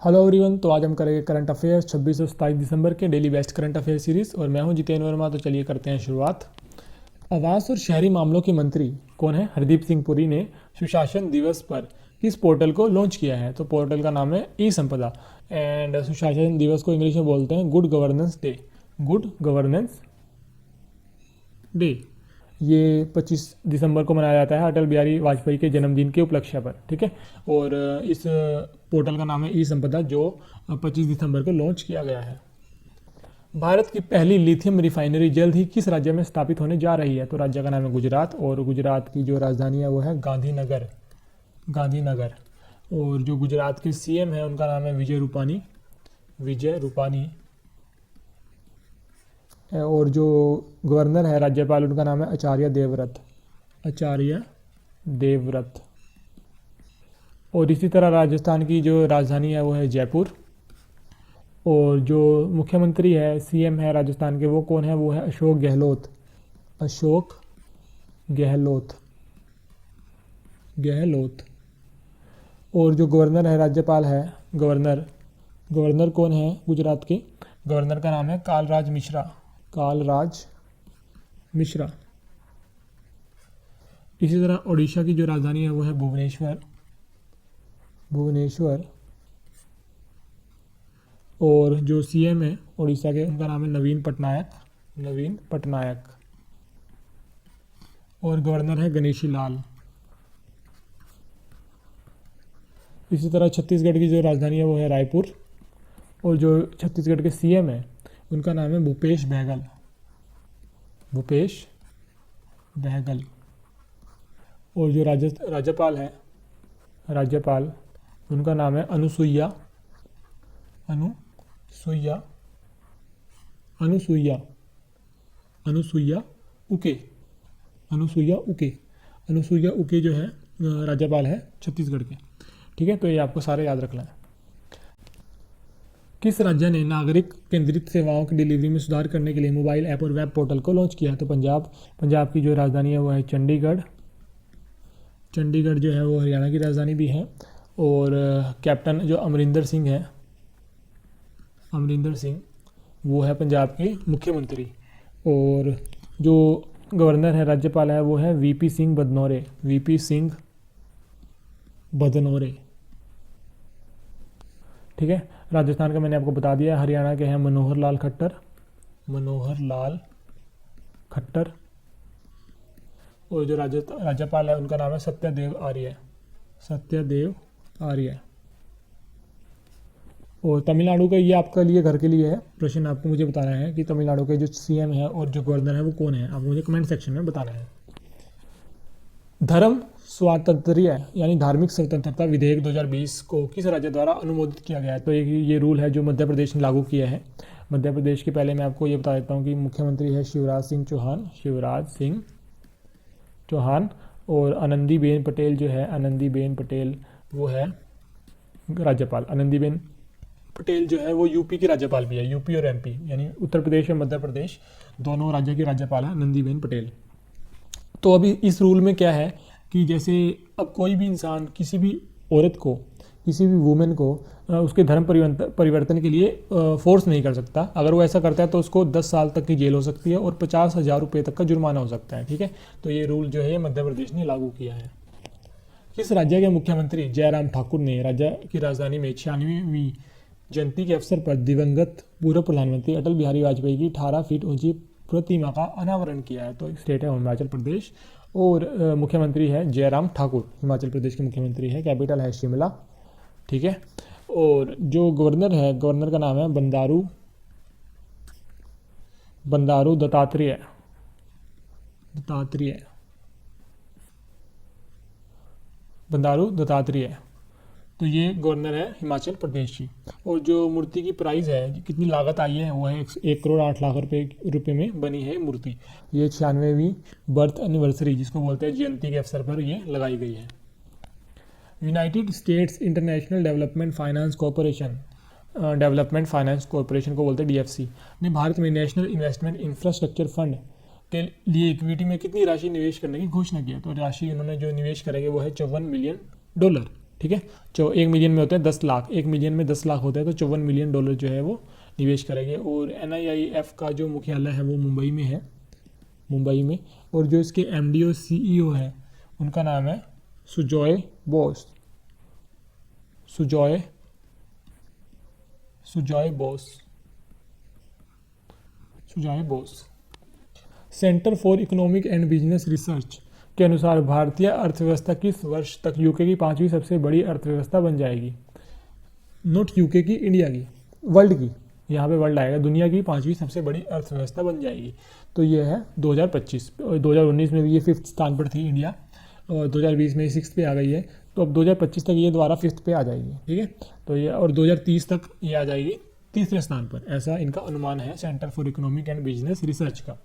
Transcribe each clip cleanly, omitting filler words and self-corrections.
Hello everyone. तो आज हम करेंगे करंट अफेयर्स 26 और 27 दिसंबर के daily best current affair series और मैं हूं जितेंद्र वर्मा। तो चलिए करते हैं शुरुआत। आवास और शहरी मामलों के मंत्री कौन है? हरदीप सिंह पुरी ने सुशासन दिवस पर किस पोर्टल को लॉन्च किया है? तो पोर्टल का नाम है ई संपदा एंड सुशासन दिवस को इंग्लिश में बोलते हैं good governance day. Good governance day ये 25 दिसंबर को मनाया जाता है अटल बिहारी वाजपेयी के जन्मदिन के उपलक्ष्य पर। ठीक है। और इस पोर्टल का नाम है ई संपदा जो 25 दिसंबर को लॉन्च किया गया है। भारत की पहली लिथियम रिफाइनरी जल्द ही किस राज्य में स्थापित होने जा रही है? तो राज्य का नाम है गुजरात और गुजरात की जो राजधानी है वो है गांधीनगर। गांधीनगर। और जो गुजरात के सीएम है उनका नाम है विजय रूपानी। विजय रूपानी। और जो गवर्नर है राज्यपाल उनका नाम है आचार्य देवव्रत। आचार्य देवव्रत। और इसी तरह राजस्थान की जो राजधानी है वो है जयपुर। और जो मुख्यमंत्री है सीएम है राजस्थान के वो कौन है? वो है अशोक गहलोत। अशोक गहलोत। गहलोत। और जो गवर्नर है राज्यपाल है गवर्नर कौन है गुजरात के? गवर्नर का नाम है कालराज मिश्रा। कालराज मिश्रा। इसी तरह ओडिशा की जो राजधानी है वो है भुवनेश्वर। भुवनेश्वर। और जो सीएम है ओडिशा के उनका नाम है नवीन पटनायक। नवीन पटनायक। और गवर्नर है गणेशी लाल। इसी तरह छत्तीसगढ़ की जो राजधानी है वो है रायपुर। और जो छत्तीसगढ़ के सीएम है उनका नाम है भूपेश बहगल। भूपेश बहगल। और जो राज्यपाल है राज्यपाल उनका नाम है अनुसुईया। अनुसुईया। अनुसुईया। अनुसुईया उके। अनुसुईया उके। अनुसुईया उके जो है राज्यपाल है छत्तीसगढ़ के। ठीक है। तो ये आपको सारे याद रखना है। किस राज्य ने नागरिक केंद्रित सेवाओं की डिलीवरी में सुधार करने के लिए मोबाइल ऐप और वेब पोर्टल को लॉन्च किया? तो पंजाब की जो राजधानी है वो है चंडीगढ़। चंडीगढ़ जो है वो हरियाणा की राजधानी भी है। और कैप्टन जो अमरिंदर सिंह है अमरिंदर सिंह वो है पंजाब के मुख्यमंत्री। और जो गवर्नर है राज्यपाल है वो है वीपी सिंह बदनौरे। वीपी सिंह बदनौरे। ठीक है। राजस्थान का मैंने आपको बता दिया। हरियाणा के हैं मनोहर लाल खट्टर। मनोहर लाल खट्टर। और जो राज्यपाल है उनका नाम है सत्यदेव आर्य। सत्यदेव आर्य। और तमिलनाडु का ये आपके लिए घर के लिए है प्रश्न। आपको मुझे बताना है कि तमिलनाडु के जो सीएम है और जो गवर्नर है वो कौन है। आपको मुझे कमेंट सेक्शन में बताना है। धर्म स्वातंत्र्य यानी धार्मिक स्वतंत्रता विधेयक 2020 को किस राज्य द्वारा अनुमोदित किया गया है? तो ये रूल है जो मध्य प्रदेश ने लागू किया है। मध्य प्रदेश के पहले मैं आपको ये बता देता हूँ कि मुख्यमंत्री है शिवराज सिंह चौहान। शिवराज सिंह चौहान। और आनंदीबेन पटेल जो है आनंदीबेन पटेल वो है राज्यपाल। आनंदीबेन पटेल जो है वो यूपी की राज्यपाल भी है। यूपी और एमपी यानी उत्तर प्रदेश और मध्य प्रदेश दोनों राज्यों की राज्यपाल है आनंदीबेन पटेल। तो अभी इस रूल में क्या है कि जैसे अब कोई भी इंसान किसी भी औरत को किसी भी वुमेन को उसके धर्म परिवर्तन के लिए फोर्स नहीं कर सकता। अगर वो ऐसा करता है तो उसको 10 साल तक की जेल हो सकती है और 50,000 रुपये तक का जुर्माना हो सकता है। ठीक है। तो ये रूल जो है मध्य प्रदेश ने लागू किया है। किस राज्य के मुख्यमंत्री जयराम ठाकुर ने राज्य की राजधानी में 96वीं जयंती के अवसर पर दिवंगत पूर्व प्रधानमंत्री अटल बिहारी वाजपेयी की 18 फीट ऊंची प्रतिमा का अनावरण किया है? तो स्टेट है हिमाचल प्रदेश और मुख्यमंत्री है जयराम ठाकुर। हिमाचल प्रदेश के मुख्यमंत्री है। कैपिटल है शिमला। ठीक है। और जो गवर्नर है गवर्नर का नाम है बंडारू दत्तात्रेय। बंडारू दत्तात्रेय। तो ये गवर्नर है हिमाचल प्रदेश की। और जो मूर्ति की प्राइस है कितनी लागत आई है वो है 1 करोड़ 8 लाख रुपए में बनी है मूर्ति। ये 96वीं बर्थ एनिवर्सरी जिसको बोलते हैं जयंती के अवसर पर ये लगाई गई है। United states international development finance corporation को बोलते हैं डीएफसी ने भारत में नेशनल इन्वेस्टमेंट इंफ्रास्ट्रक्चर फंड के लिए इक्विटी में कितनी राशि निवेश करने की घोषणा की है? तो राशि उन्होंने जो निवेश करेंगे वो है $54 मिलियन। ठीक है। 1 मिलियन में होते हैं 10 लाख, 1 मिलियन में 10 लाख होता है, तो $54 मिलियन जो है वो निवेश करेंगे। और NIIF का जो मुख्यालय है वो मुंबई में है, मुंबई में। और जो इसके MD और CEO है उनका नाम है Sujoy Bose, Sujoy Bose. Centre for economic and business research के अनुसार भारतीय अर्थव्यवस्था किस वर्ष तक यूके की 5वीं सबसे बड़ी अर्थव्यवस्था बन जाएगी? नॉट यूके की, इंडिया की, वर्ल्ड की, यहाँ पे वर्ल्ड आएगा, दुनिया की 5वीं सबसे बड़ी अर्थव्यवस्था बन जाएगी। तो ये है 2025। 2019 में भी ये 5th स्थान पर थी इंडिया, और 2020 में 6th पे आ गई है। तो अब 2025 तक ये दोबारा 5th पे आ जाएगी, ठीक है। तो ये और 2030 तक ये आ जाएगी 3रे स्थान पर, ऐसा इनका अनुमान है centre for economic and business research का।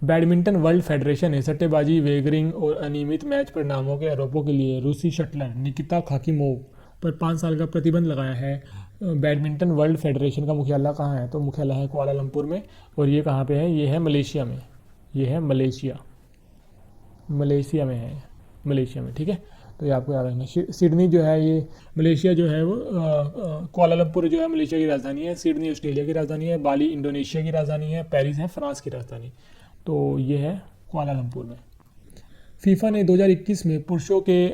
बैडमिंटन वर्ल्ड फेडरेशन ने सट्टेबाजी, वेगरिंग और अनियमित मैच परिणामों के आरोपों के लिए रूसी शटलर निकिता खाकीमोव पर 5 साल का प्रतिबंध लगाया है। बैडमिंटन वर्ल्ड फेडरेशन का मुख्यालय कहाँ है? तो मुख्यालय है कुआलालंपुर में। और ये कहाँ पे है? ये है मलेशिया में, ये है मलेशिया में है, मलेशिया में, ठीक है। तो ये आपको याद रखना। सिडनी जो है ये मलेशिया जो है वो कुआलालंपुर जो है मलेशिया की राजधानी है, सिडनी ऑस्ट्रेलिया की राजधानी है, बाली इंडोनेशिया की राजधानी है, पेरिस है फ्रांस की राजधानी। तो ये है कुआलालंपुर में। फीफा ने 2021 में पुरुषों के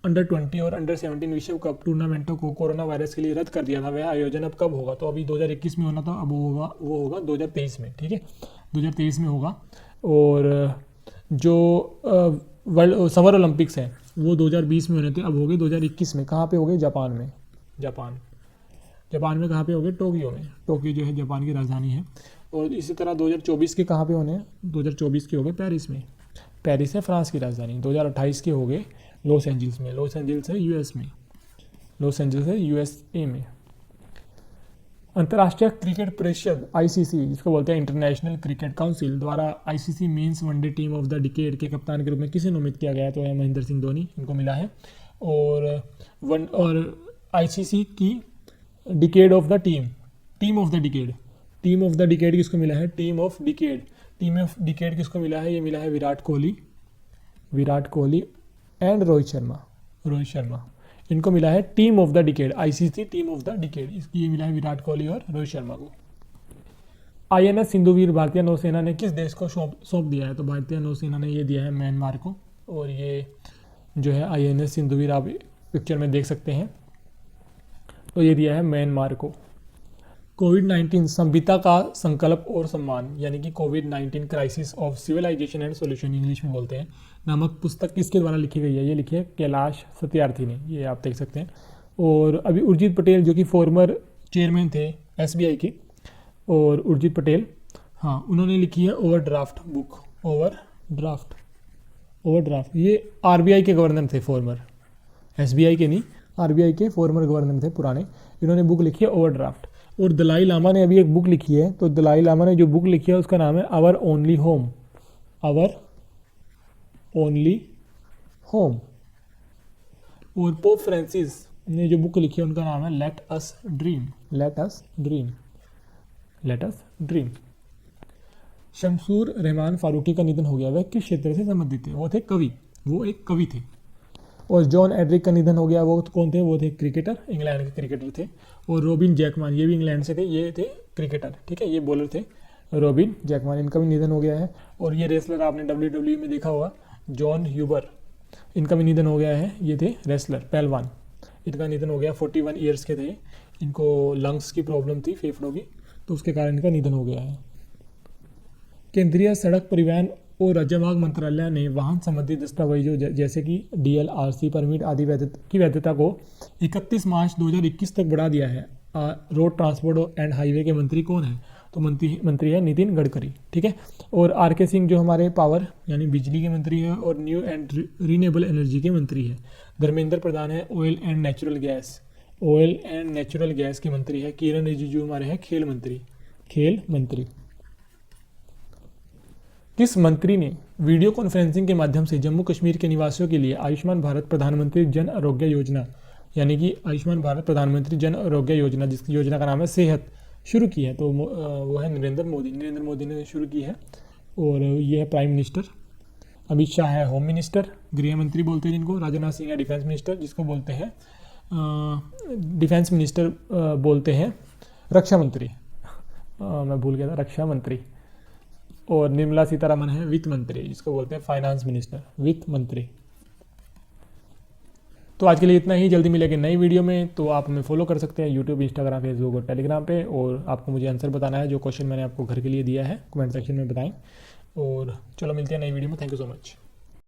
अंडर-20 और अंडर-17 विश्व कप टूर्नामेंटों को कोरोना वायरस के लिए रद्द कर दिया था। वह आयोजन अब कब होगा? तो अभी 2021 में होना था, अब वो होगा 2023 में, ठीक है, 2023 में होगा। और जो वर्ल्ड समर ओलंपिक्स हैं वो 2020 में होने थे, अब हो गए 2021 में। कहाँ पे हो गए? जापान में। जापान में कहाँ पे हो गए? टोक्यो में। टोक्यो जो है जापान की राजधानी है। और इसी तरह 2024 के कहाँ पे होने हैं? 2024 के हो गए पेरिस में, पेरिस है फ्रांस की राजधानी। 2028 के हो गए लॉस एंजल्स में, लॉस एंजल्स है यूएस में, लॉस एंजल्स है USA में। अंतर्राष्ट्रीय क्रिकेट परिषद ICC, जिसको बोलते हैं इंटरनेशनल क्रिकेट काउंसिल, द्वारा ICC men's one day team of the decade के कप्तान के रूप में किसे नामित किया गया है? तो है महेंद्र सिंह धोनी, इनको मिला है। और ICC की decade of the team of the decade किसको मिला है? टीम ऑफ डिकेड किसको मिला है? ये मिला है विराट कोहली एंड रोहित शर्मा, इनको मिला है team of the decade, ICC team of the decade, इसकी ये मिला है विराट कोहली और रोहित शर्मा को। INS सिंधुवीर भारतीय नौसेना ने किस देश को सौंप दिया है? तो भारतीय नौसेना ने ये दिया है म्यांमार को। और ये जो है INS सिंधुवीर आप पिक्चर में देख सकते हैं, तो ये दिया है म्यांमार को। कोविड-19 संविता का संकल्प और सम्मान, यानी कि कोविड-19 crisis of civilisation and solution English में बोलते हैं, नामक पुस्तक किसके द्वारा लिखी गई है? ये लिखी है कैलाश सत्यार्थी ने, ये आप देख सकते हैं। और अभी उर्जित पटेल जो कि फॉर्मर चेयरमैन थे SBI के, और उर्जित पटेल, हाँ, उन्होंने लिखी है ओवरड्राफ्ट बुक, ओवरड्राफ्ट। ये RBI के गवर्नर थे फॉर्मर, SBI के नहीं, RBI के फॉर्मर गवर्नर थे पुराने, इन्होंने बुक लिखी है ओवरड्राफ्ट। और दलाई लामा ने अभी एक बुक लिखी है, तो दलाई लामा ने जो बुक लिखी है उसका नाम है आवर ओनली होम। और पोप फ्रांसिस ने जो बुक लिखी है उनका नाम है let us dream. Shamsur Rahman Faruqi का निधन हो गया। वह किस क्षेत्र से संबंधित थे? वो एक कवि थे। और जॉन एड्रिक का निधन हो गया। वो कौन थे? वो थे क्रिकेटर, इंग्लैंड के क्रिकेटर थे। और रॉबिन जैकमैन, ये भी इंग्लैंड से थे, ये थे क्रिकेटर, ठीक है, ये बॉलर थे रॉबिन जैकमैन, इनका भी निधन हो गया है। और ये रेसलर आपने WWE में देखा होगा, जॉन ह्यूबर, इनका भी निधन हो गया है। ये थे रेसलर, पहलवान, इनका निधन हो गया, 41 ईयर्स के थे, इनको लंग्स की प्रॉब्लम थी, फेफड़ों की, तो उसके कारण इनका निधन हो गया है। केंद्रीय सड़क परिवहन और राजमार्ग मंत्रालय ने वाहन संबंधी दस्तावेजों जैसे कि DL, RC परमिट आदि की वैधता को 31 मार्च 2021 तक बढ़ा दिया है। रोड ट्रांसपोर्ट एंड हाईवे के मंत्री कौन है? तो मंत्री है नितिन गडकरी, ठीक है। और RK सिंह जो हमारे पावर यानी बिजली के मंत्री हैं और न्यू एंड रीनेबल एनर्जी के मंत्री है। धर्मेंद्र प्रधान है ऑयल एंड नेचुरल गैस के मंत्री है। किरण रिजिजू हमारे हैं खेल मंत्री। किस मंत्री ने वीडियो कॉन्फ्रेंसिंग के माध्यम से जम्मू कश्मीर के निवासियों के लिए आयुष्मान भारत प्रधानमंत्री जन आरोग्य योजना, यानी कि आयुष्मान भारत प्रधानमंत्री जन आरोग्य योजना, जिसकी योजना का नाम है सेहत, शुरू की है? तो वो है नरेंद्र मोदी ने शुरू की है। और ये है प्राइम मिनिस्टर अमित शाह है होम मिनिस्टर, गृह मंत्री बोलते हैं जिनको, राजनाथ सिंह है डिफेंस मिनिस्टर जिसको बोलते हैं डिफेंस मिनिस्टर बोलते हैं रक्षा मंत्री, मैं भूल गया था, रक्षा मंत्री। और निर्मला सीतारमण है वित्त मंत्री जिसको बोलते हैं फाइनेंस मिनिस्टर, वित्त मंत्री। तो आज के लिए इतना ही, जल्दी मिलेंगे नई वीडियो में। तो आप हमें फॉलो कर सकते हैं यूट्यूब, इंस्टाग्राम, फेसबुक और टेलीग्राम पे। और आपको मुझे आंसर बताना है जो क्वेश्चन मैंने आपको घर के लिए दिया है, कमेंट सेक्शन में बताएं। और चलो मिलते हैं नई वीडियो में। Thank you so much.